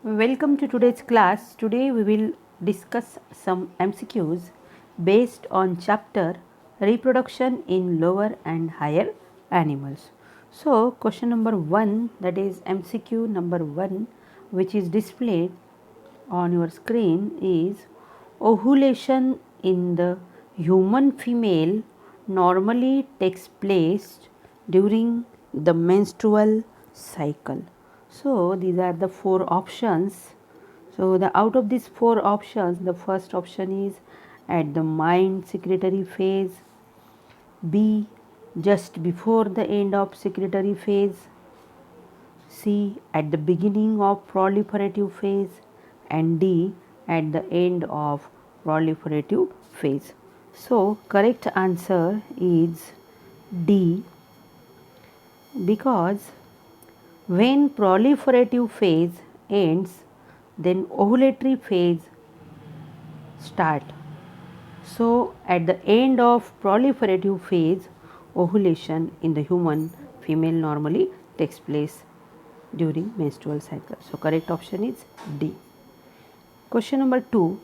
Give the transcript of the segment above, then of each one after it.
Welcome to today's class. Today we will discuss some MCQs based on chapter Reproduction in Lower and Higher Animals. So, question number 1, that is MCQ number 1, which is displayed on your screen, is ovulation in the human female normally takes place during the menstrual cycle. So these are the four options. So the out of these four options, the first option is at the mind secretory phase, B just before the end of secretory phase, C at the beginning of proliferative phase, and D at the end of proliferative phase. So correct answer is D, because when proliferative phase ends, then ovulatory phase start. So at the end of proliferative phase, ovulation in the human female normally takes place during menstrual cycle. So correct option is D. Question number 2.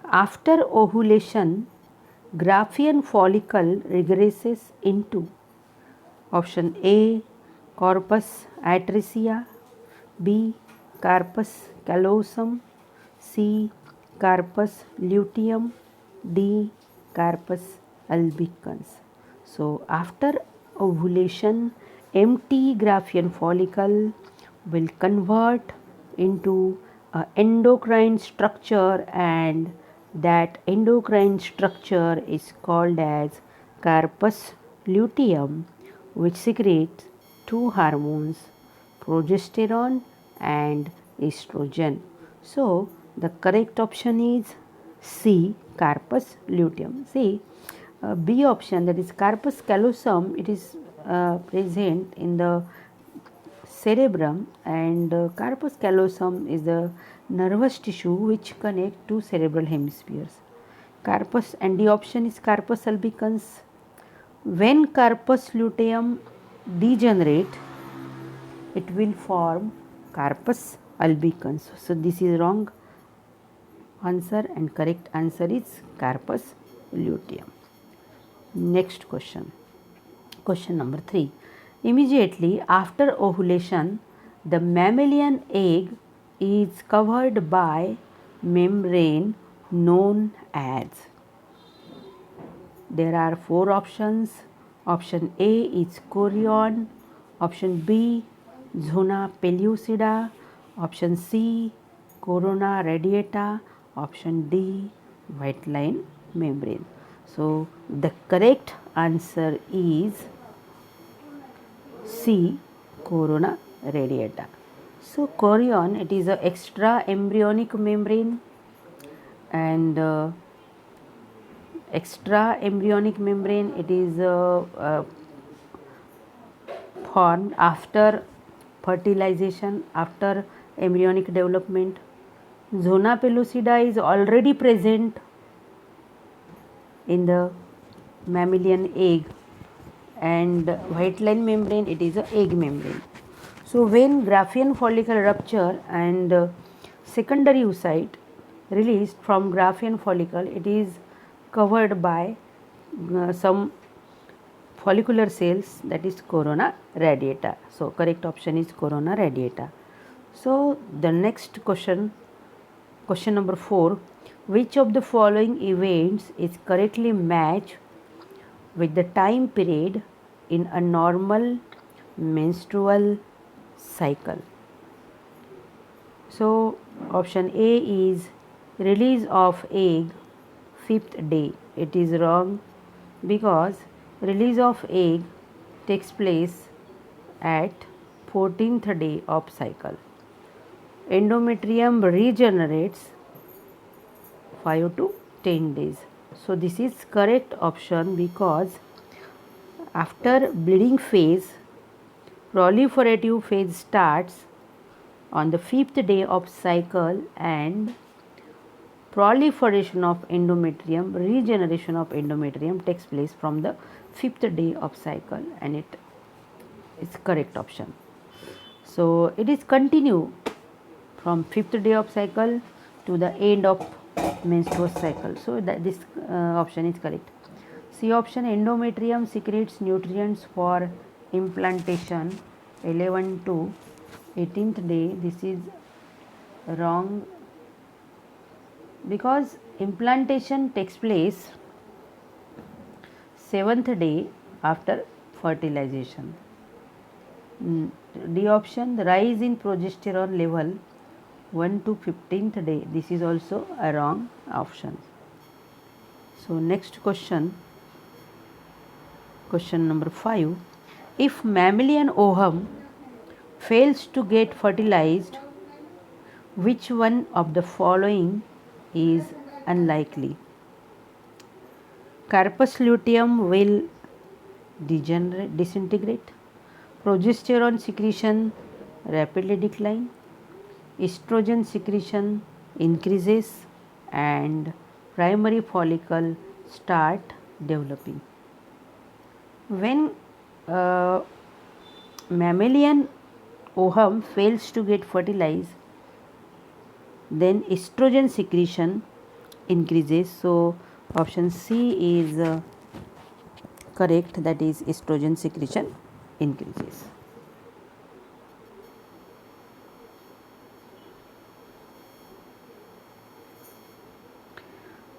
After ovulation, Graafian follicle regresses into option A corpus atresia, B corpus callosum, C corpus luteum, D corpus albicans. So after ovulation, empty Graafian follicle will convert into a endocrine structure, and that endocrine structure is called as corpus luteum, which secretes two hormones, progesterone and estrogen. So the correct option is C, corpus luteum. See, B option, that is corpus callosum, it is present in the cerebrum, and corpus callosum is the nervous tissue which connect two cerebral hemispheres. Corpus, and the option is corpus albicans. When corpus luteum degenerate, it will form corpus albicans. So this is wrong answer, and correct answer is corpus luteum. Next question. Question number 3. Immediately after ovulation, the mammalian egg is covered by membrane known as. There are four options. Option A is chorion, option B zona pellucida, option C corona radiata, option D white line membrane. So the correct answer is C, corona radiata. So chorion, it is a extra embryonic membrane, and extra embryonic membrane, it is formed after fertilization, after embryonic development. Zona pellucida is already present in the mammalian egg, and white line membrane, it is a egg membrane. So when Graafian follicle rupture and secondary oocyte released from Graafian follicle, it is covered by some follicular cells, that is corona radiata. So correct option is corona radiata. So the next question, question number 4, which of the following events is correctly matched with the time period in a normal menstrual cycle? So option A is release of egg 5th day. It is wrong, because release of egg takes place at 14th day of cycle. Endometrium regenerates 5 to 10 days. So this is correct option, because after bleeding phase, proliferative phase starts on the 5th day of cycle, and proliferation of endometrium, regeneration of endometrium takes place from the 5th day of cycle, and it is correct option. So it is continue from 5th day of cycle to the end of menstrual cycle. So that this option is correct. C option, endometrium secretes nutrients for implantation 11 to 18th day. This is wrong because implantation takes place 7th day after fertilization. D option, the rise in progesterone level 1 to 15th day. This is also a wrong option. So next question, question number 5. If mammalian ovum fails to get fertilized, which one of the following is unlikely? Carpus luteum will disintegrate, progesterone secretion rapidly decline, estrogen secretion increases, and primary follicle start developing. When mammalian ovum fails to get fertilized, then estrogen secretion increases. So option C is correct, that is estrogen secretion increases.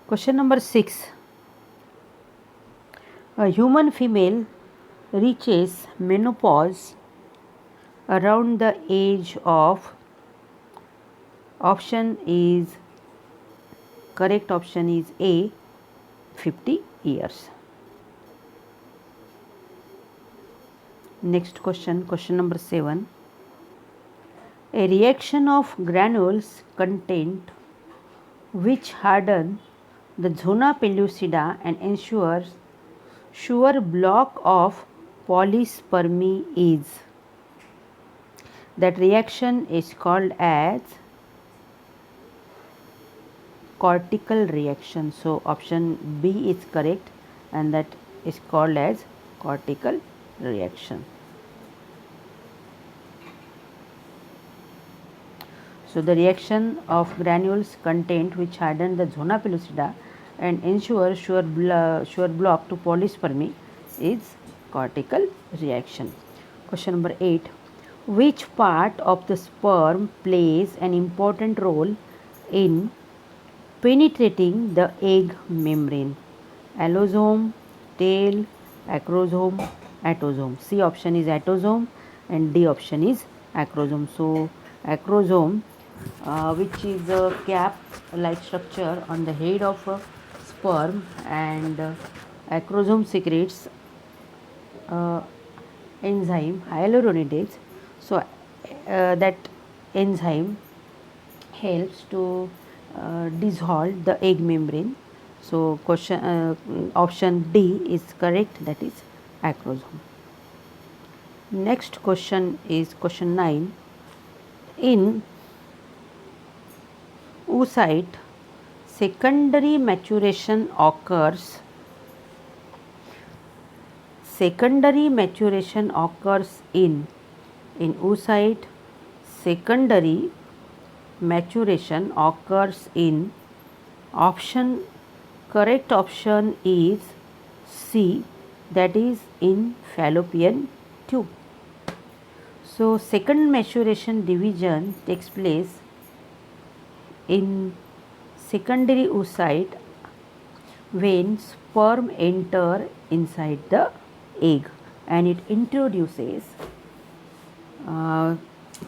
Question number 6. A human female reaches menopause around the age of, option is correct, option is A, 50 years. Next question, question number 7. A reaction of granules content which harden the zona pellucida and ensures sure block of polyspermy is. That reaction is called as cortical reaction. So option B is correct, and that is called as cortical reaction. So the reaction of granules content which harden the zona pellucida and ensure sure block to polyspermy is cortical reaction. Question number 8. Which part of the sperm plays an important role in penetrating the egg membrane? Allosome, tail, acrosome, atosome. C option is atosome and D option is acrosome. So acrosome, which is a cap like structure on the head of a sperm, and acrosome secretes enzyme hyaluronidase. So that enzyme helps to dissolve the egg membrane. So question option D is correct, that is acrosome. Next question is question 9. In oocyte, secondary maturation occurs. Secondary maturation occurs in oocyte. Secondary maturation occurs in, option correct option is C, that is in fallopian tube. So second maturation division takes place in secondary oocyte when sperm enter inside the egg and it introduces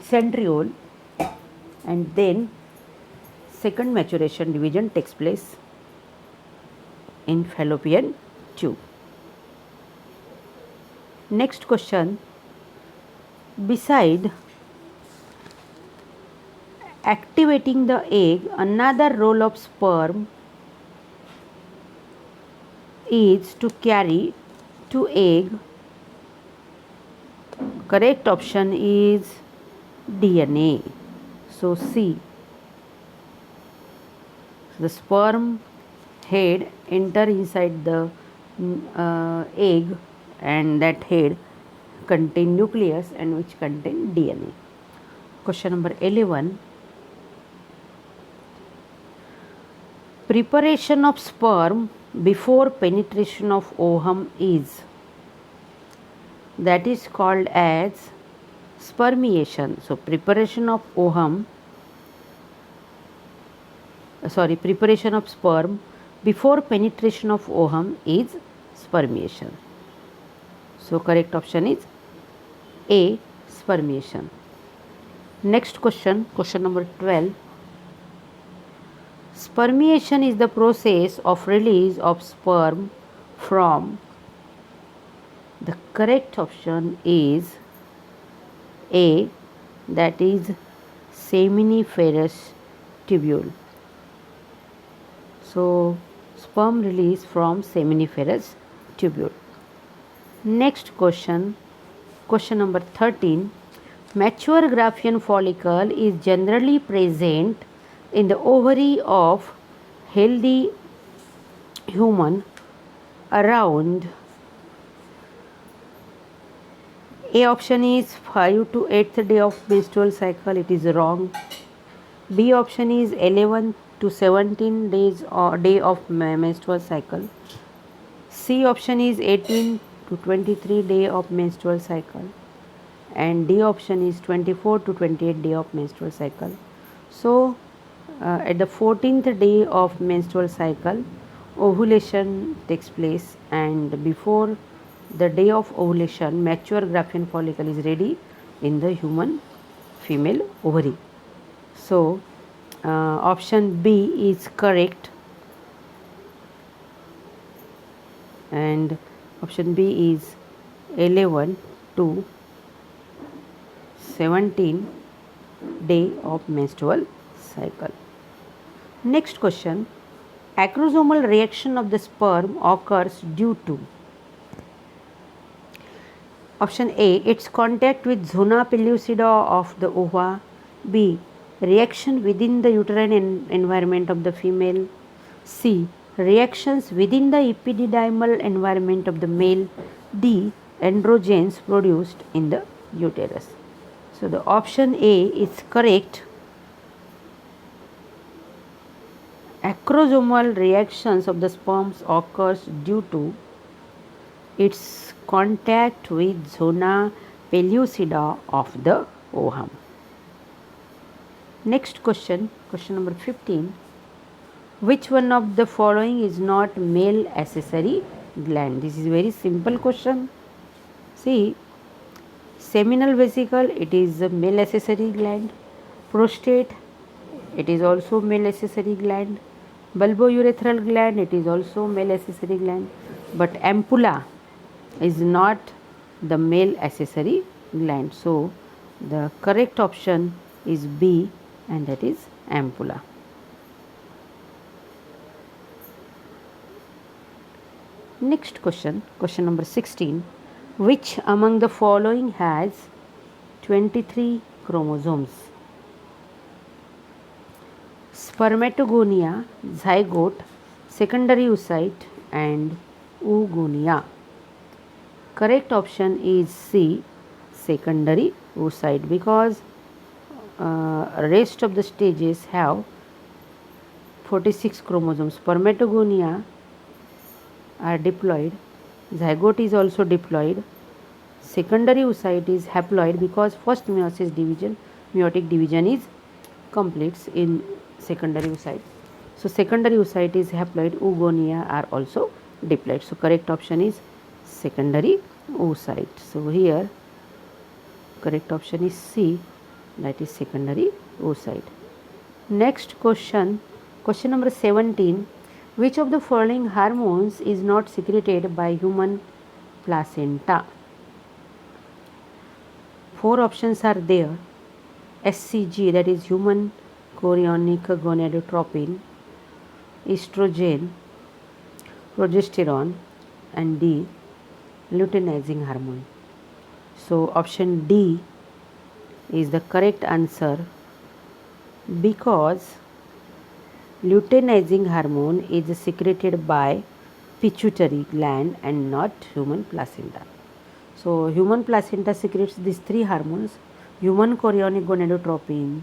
centriole, and then second maturation division takes place in fallopian tube. Next question. Beside activating the egg, another role of sperm is to carry to egg. Correct option is DNA. So C. The sperm head enter inside the egg, and that head contain nucleus and which contain DNA. Question number 11. preparation of sperm before penetration of ovum is, that is called as spermiation. So preparation of preparation of sperm before penetration of ovum is spermiation. So correct option is A, spermiation. Next question, question number 12. Spermiation is the process of release of sperm from, the correct option is A, that is seminiferous tubule. So sperm release from seminiferous tubule. Next question, question number 13. Mature Graafian follicle is generally present in the ovary of healthy human around, A option is 5 to 8th day of menstrual cycle, it is wrong. B option is 11 to 17 days or day of menstrual cycle. C option is 18 to 23 day of menstrual cycle, and D option is 24 to 28 day of menstrual cycle. So at the 14th day of menstrual cycle ovulation takes place, and before the day of ovulation mature Graafian follicle is ready in the human female ovary. So option B is correct, and option B is 11 to 17 day of menstrual cycle. Next question, acrosomal reaction of the sperm occurs due to, option A, its contact with zona pellucida of the ova. B, reaction within the uterine environment of the female. C, reactions within the epididymal environment of the male. D, androgens produced in the uterus. So the option A is correct. Acrosomal reactions of the sperms occurs due to its contact with zona pellucida of the ovum. Next question, question number 15. Which one of the following is not male accessory gland? This is very simple question. See, seminal vesicle, it is a male accessory gland. Prostate, it is also male accessory gland. Bulbourethral gland, it is also male accessory gland. But ampulla is not the male accessory gland. So the correct option is B, and that is ampulla. Next question, question number 16. Which among the following has 23 chromosomes? Spermatogonia, zygote, secondary oocyte, and oogonia. Correct option is C, secondary oocyte, because rest of the stages have 46 chromosomes. Spermatogonia are diploid, zygote is also diploid, secondary oocyte is haploid because first meiotic division is completes in secondary oocyte. So secondary oocyte is haploid, oogonia are also diploid. So correct option is secondary oocyte. So here correct option is C, that is secondary oocyte. Next question, question number 17. Which of the following hormones is not secreted by human placenta? 4 options are there. HCG, that is human chorionic gonadotropin, estrogen, progesterone, and D, luteinizing hormone. So option D is the correct answer, because luteinizing hormone is secreted by pituitary gland and not human placenta. So human placenta secretes these 3 hormones: human chorionic gonadotropin,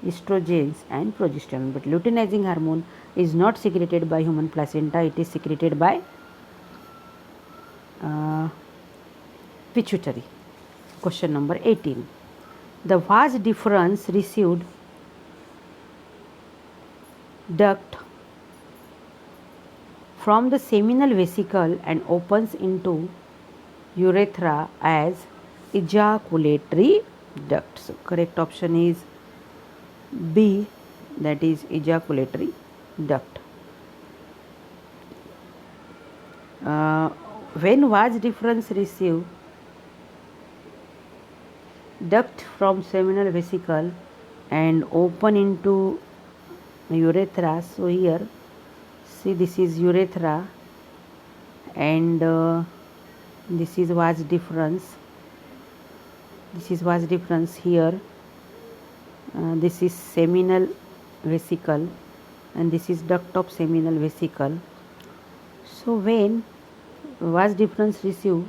estrogens and progesterone. But luteinizing hormone is not secreted by human placenta, it is secreted by pituitary. Question number 18. The vas deferens received duct from the seminal vesicle and opens into urethra as ejaculatory duct. So correct option is B, that is ejaculatory duct. When vas deferens receive duct from seminal vesicle and open into urethra, so here see this is urethra and this is vas deferens, here, this is seminal vesicle and this is duct of seminal vesicle. So when vas deferens receive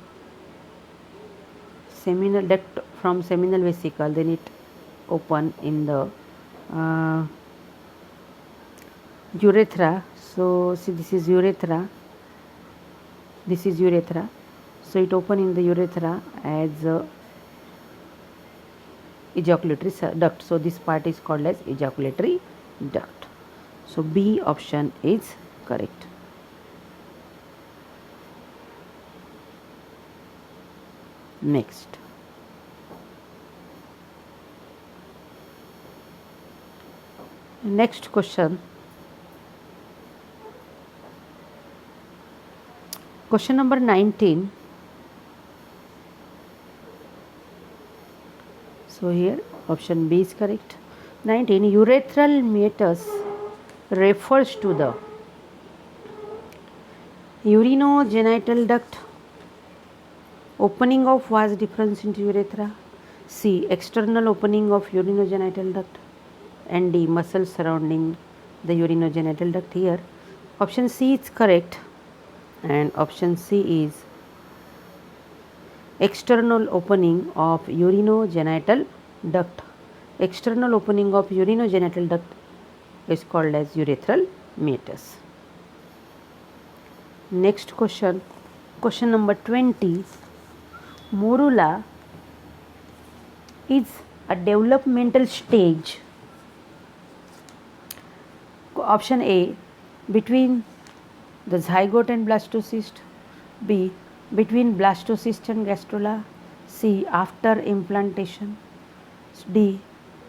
seminal duct from seminal vesicle, then it open in the urethra. So see this is urethra, so it open in the urethra as ejaculatory duct. So this part is called as ejaculatory duct. So B option is correct. Next, question. Question number 19. So here option B is correct. 19. Urethral meatus refers to the urinogenital duct, opening of vas deferens into urethra, C, external opening of urinogenital duct, and D, muscles surrounding the urinogenital duct. Here option C is correct and option C is external opening of urinogenital duct. External opening of urinogenital duct is called as urethral meatus. Next question, question number 20. Morula is a developmental stage. Option A, between the zygote and blastocyst, B, between blastocyst and gastrula, C, after implantation, D,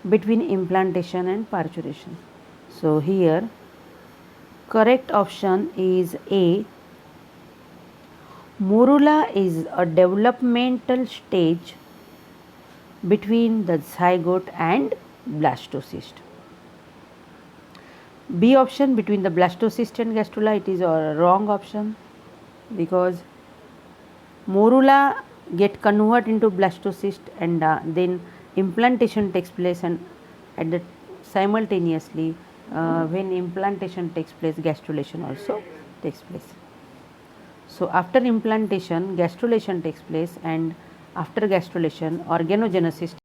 between implantation and parturition. So here correct option is A. Morula is a developmental stage between the zygote and blastocyst. B option, between the blastocyst and gastrula, it is a wrong option because morula get convert into blastocyst and then implantation takes place, and at the simultaneously when implantation takes place, gastrulation also takes place. So after implantation, gastrulation takes place, and after gastrulation, organogenesis